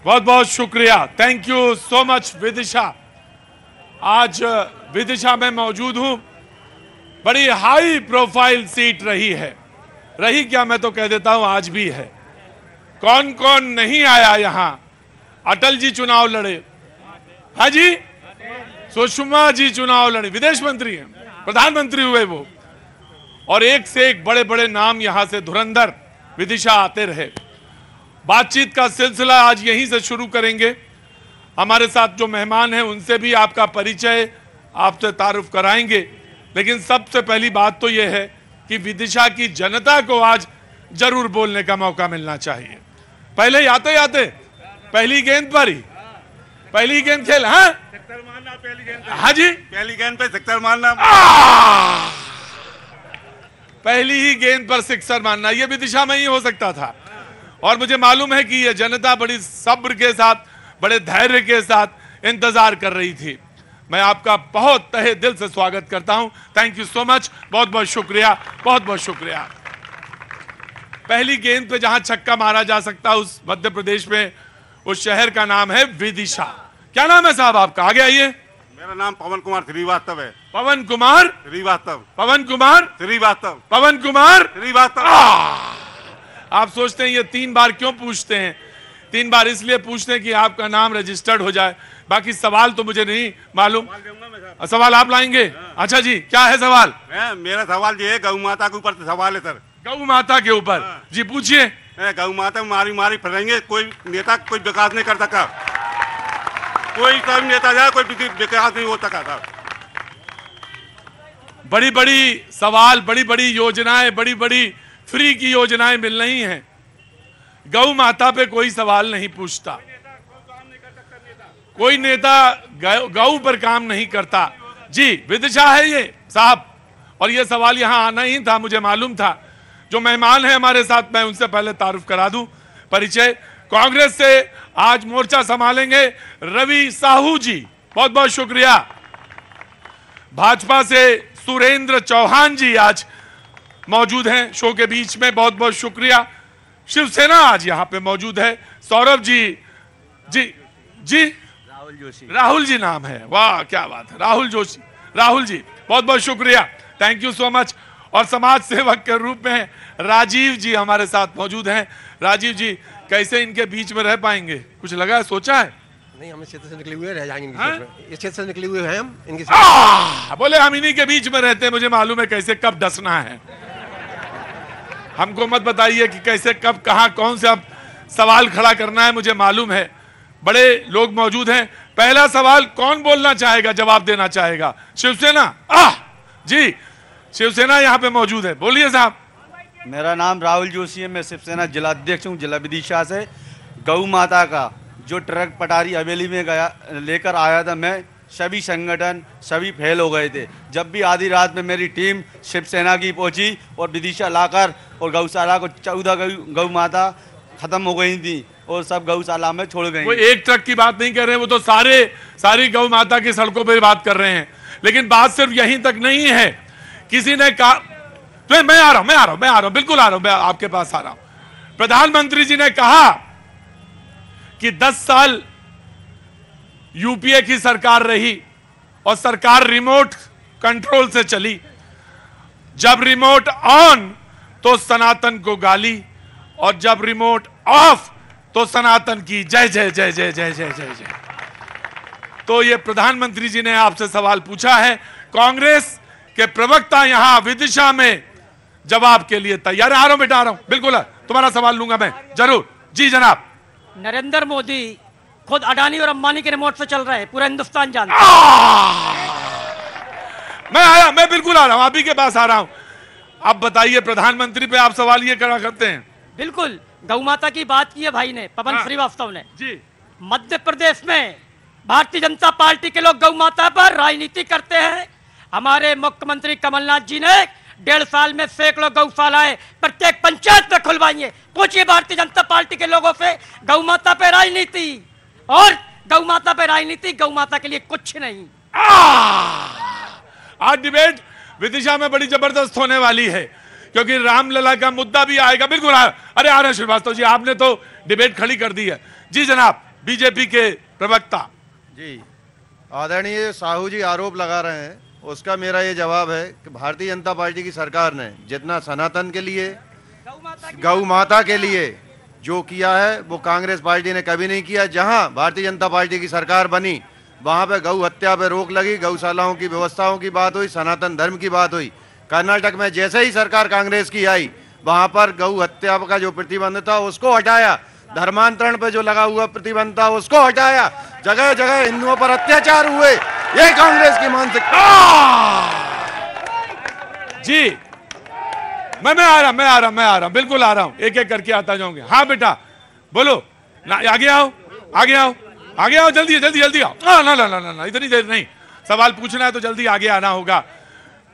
बहुत बहुत शुक्रिया, thank you so much Vidisha. आज विदिशा में मौजूद हूं, बड़ी हाई प्रोफाइल सीट रही क्या, मैं तो कह देता हूं आज भी है। कौन कौन नहीं आया यहां? अटल जी चुनाव लड़े, हाँ जी, सुषमा जी चुनाव लड़े, विदेश मंत्री हैं, प्रधानमंत्री हुए वो, और एक से एक बड़े बड़े नाम यहां से धुरंधर विदिशा आते रहे। बातचीत का सिलसिला आज यहीं से शुरू करेंगे। हमारे साथ जो मेहमान हैं उनसे भी आपका परिचय, आपसे तारुफ कराएंगे, लेकिन सबसे पहली बात तो यह है कि विदिशा की जनता को आज जरूर बोलने का मौका मिलना चाहिए। पहले ही आते पहली गेंद पर ही पहली गेंद खेल, हाँ सिक्सर मारना पहली गेंद, हाँ जी, पहली गेंद पे सिक्सर मारना, पहली ही गेंद पर सिक्सर मारना, यह विदिशा में ही हो सकता था। और मुझे मालूम है कि यह जनता बड़ी सब्र के साथ, बड़े धैर्य के साथ इंतजार कर रही थी। मैं आपका बहुत तहे दिल से स्वागत करता हूं, थैंक यू सो मच, बहुत बहुत शुक्रिया, बहुत बहुत शुक्रिया। पहली गेंद पे जहां छक्का मारा जा सकता उस मध्य प्रदेश में, उस शहर का नाम है विदिशा। क्या नाम है साहब आपका? आगे आइए। मेरा नाम पवन कुमार श्रीवास्तव है। पवन कुमार श्रीवास्तव, पवन कुमार श्रीवास्तव, पवन कुमार श्रीवास्तव। आप सोचते हैं ये 3 बार क्यों पूछते हैं? 3 बार इसलिए पूछते हैं कि आपका नाम रजिस्टर्ड हो जाए। बाकी सवाल तो मुझे नहीं मालूम। सवाल आप लाएंगे? अच्छा जी, क्या है सवाल? मेरा सवाल ये है, गौ माता के ऊपर सवाल है सर। गौ माता के ऊपर? जी पूछिए। गौ माता मारी फिरेंगे, कोई नेता कोई विकास नहीं कर सका, कोई सब नेता जाए कोई विकास नहीं हो सका था। बड़ी बड़ी सवाल, बड़ी बड़ी योजनाएं, बड़ी बड़ी फ्री की योजनाएं मिल रही हैं, गौ माता पे कोई सवाल नहीं पूछता। कोई नेता गौ पर काम नहीं करता। जी विदिशा है ये साहब, और ये सवाल यहां आना ही था, मुझे मालूम था। जो मेहमान हैं हमारे साथ, मैं उनसे पहले तारुफ करा दूं, परिचय। कांग्रेस से आज मोर्चा संभालेंगे रवि साहू जी, बहुत बहुत शुक्रिया। भाजपा से सुरेंद्र चौहान जी आज मौजूद हैं शो के बीच में, बहुत बहुत शुक्रिया। शिवसेना आज यहां पे मौजूद है, सौरभ जी जी राहुल जी नाम है, वाह क्या बात है, राहुल जोशी, राहुल जी बहुत बहुत शुक्रिया, थैंक यू सो मच। और समाज सेवक के रूप में राजीव जी हमारे साथ मौजूद हैं। राजीव जी कैसे इनके बीच में रह पाएंगे, कुछ लगा है, सोचा है? नहीं, हम इस क्षेत्र से निकले हुए रह जाएंगे, इस क्षेत्र से निकले हुए हैं हम इनके बोले हम इन्हीं के बीच में रहते हैं, मुझे मालूम है कैसे कब डसना है। हमको मत बताइए कि कैसे कब कहां कौन से अब सवाल खड़ा करना है, मुझे मालूम है। बड़े लोग मौजूद हैं। पहला सवाल कौन बोलना चाहेगा, जवाब देना चाहेगा? शिवसेना जी, शिवसेना यहां पे मौजूद है, बोलिए साहब। मेरा नाम राहुल जोशी है, मैं शिवसेना जिला अध्यक्ष हूँ, जिला विदिशा से। गौ माता का जो ट्रक पटारी हवेली में गया लेकर आया था मैं, सभी संगठन सभी फेल हो गए थे। जब भी आधी रात में मेरी टीम शिवसेना की पहुंची और विदिशा लाकर, और गौशाला को 14 गौ माता खत्म हो गई थी और सब गौशाला में छोड़ गई। वो एक ट्रक की बात नहीं कर रहे हैं, वो तो सारी गौ माता की सड़कों पर बात कर रहे हैं। लेकिन बात सिर्फ यहीं तक नहीं है, किसी ने कहा, तो मैं आ रहा हूं, बिल्कुल आ रहा हूं, मैं आपके पास आ रहा हूं। प्रधानमंत्री जी ने कहा कि 10 साल यूपीए की सरकार रही और सरकार रिमोट कंट्रोल से चली। जब रिमोट ऑन तो सनातन को गाली, और जब रिमोट ऑफ तो सनातन की जय जय जय जय जय जय जय जय। तो ये प्रधानमंत्री जी ने आपसे सवाल पूछा है। कांग्रेस के प्रवक्ता यहां विदिशा में जवाब के लिए तैयार। आ रहा हूं बेटा, आ रहा हूं, बिल्कुल तुम्हारा सवाल लूंगा मैं जरूर। जी जनाब। नरेंद्र मोदी खुद अडानी और अंबानी के रिमोट से चल रहे हैं, पूरा हिंदुस्तान जानता है। मैं बिल्कुल आ रहा हूं, आप ही के पास आ रहा हूं। अब बताइए, प्रधानमंत्री पे आप सवाल ये करा करते हैं? बिल्कुल, गौ माता की बात की है भाई ने, पवन श्रीवास्तव ने जी। मध्य प्रदेश में भारतीय जनता पार्टी के लोग गौ माता पर राजनीति करते हैं। हमारे मुख्यमंत्री कमलनाथ जी ने 1.5 साल में सैकड़ों गौशालाएं प्रत्येक पंचायत में खुलवाई है। पूछिए भारतीय जनता पार्टी के लोगों से, गौ माता पे राजनीति और गौ माता पे राजनीति, गौ माता के लिए कुछ नहीं। आज डिबेट विदिशा में बड़ी जबरदस्त होने वाली है, क्योंकि रामलला का मुद्दा भी आएगा। बिल्कुल अरे आ रहे श्रीवास्तव जी, आपने तो डिबेट खड़ी कर दी है। जी जनाब। बीजेपी के प्रवक्ता। जी, आदरणीय साहू जी आरोप लगा रहे हैं, उसका मेरा ये जवाब है कि भारतीय जनता पार्टी की सरकार ने जितना सनातन के लिए, गौ माता के लिए जो किया है वो कांग्रेस पार्टी ने कभी नहीं किया। जहां भारतीय जनता पार्टी की सरकार बनी वहां पे गौ हत्या पे रोक लगी, गौशालाओं की व्यवस्थाओं की बात हुई, सनातन धर्म की बात हुई। कर्नाटक में जैसे ही सरकार कांग्रेस की आई वहां पर गौ हत्या का जो प्रतिबंध था उसको हटाया, धर्मांतरण पे जो लगा हुआ प्रतिबंध था उसको हटाया, जगह जगह हिंदुओं पर अत्याचार हुए। ये कांग्रेस की मानसिकता। जी, मैं आ रहा हूं, बिल्कुल आ रहा हूं, एक एक करके आता जाऊंगे। हाँ बेटा बोलो ना, आगे आओ, जल्दी आओ। ना, इतनी देर नहीं, सवाल पूछना है तो जल्दी आगे आना होगा।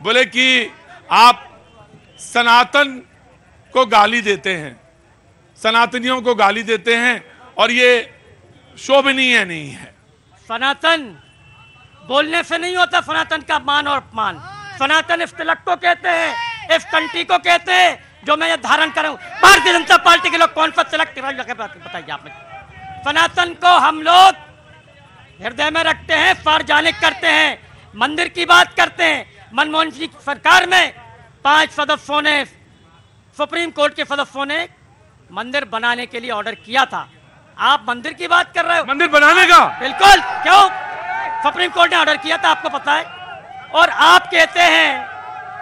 बोले कि आप सनातन को गाली देते हैं, सनातनियों को गाली देते हैं और ये शोभनीय नहीं है। सनातन बोलने से नहीं होता सनातन का मान और अपमान। सनातन इस तिलक को कहते हैं, इस कंठी को कहते हैं जो मैं ये धारण कर रहा हूं। भारतीय जनता पार्टी के लोग कौन सा तिलक बताइए आप मुझे। सनातन को हम लोग हृदय में रखते हैं, सार्वजनिक करते हैं, मंदिर की बात करते हैं। मनमोहन सिंह सरकार में 5 सदस्यों ने, सुप्रीम कोर्ट के सदस्यों ने मंदिर बनाने के लिए ऑर्डर किया था। आप मंदिर की बात कर रहे हो? मंदिर बनाने का? बिल्कुल, क्यों? सुप्रीम कोर्ट ने ऑर्डर किया था, आपको पता है। और आप कहते हैं,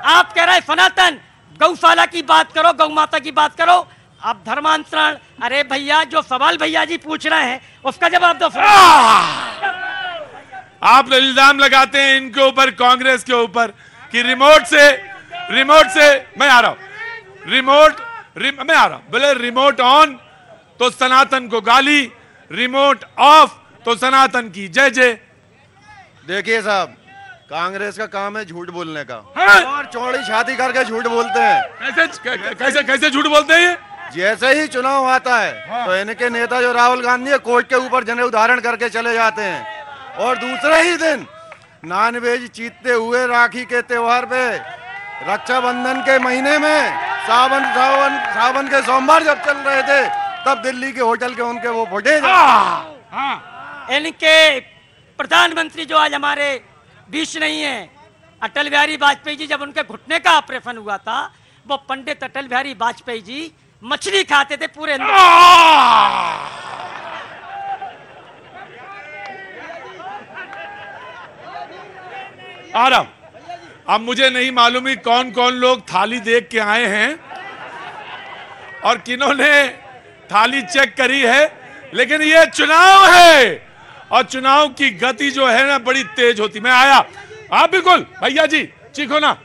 आप कह रहे हैं सनातन, गौशाला की बात करो, गौ माता की बात करो, अब धर्मांतरण। अरे भैया, जो सवाल भैया जी पूछ रहे हैं उसका जवाब दो। आप इल्जाम लगाते हैं इनके ऊपर, कांग्रेस के ऊपर, कि रिमोट से मैं आ रहा हूं, बोले रिमोट ऑन तो सनातन को गाली, रिमोट ऑफ तो सनातन की जय जय। देखिए साहब, कांग्रेस का काम है झूठ बोलने का, हाँ? और चौड़ी छाती करके झूठ बोलते हैं। कैसे झूठ बोलते हैं? जैसे ही चुनाव आता है तो इनके नेता जो राहुल गांधी है कोर्ट के ऊपर जने उदाहरण करके चले जाते हैं, और दूसरे ही दिन नॉनवेज चीतते हुए राखी के त्योहार पे, रक्षाबंधन के महीने में, सावन के सोमवार जब चल रहे थे तब दिल्ली के होटल के उनके वो फुटेज। इनके प्रधानमंत्री जो आज हमारे बीच नहीं है, अटल बिहारी वाजपेयी जी, जब उनके घुटने का ऑपरेशन हुआ था, वो पंडित अटल बिहारी वाजपेयी जी मछली खाते थे पूरे आ रहा हूं। अब मुझे नहीं मालूम ही कौन कौन लोग थाली देख के आए हैं और किन्होंने थाली चेक करी है, लेकिन ये चुनाव है और चुनाव की गति जो है ना बड़ी तेज होती। मैं आया, आप बिल्कुल भैया जी चीखो ना,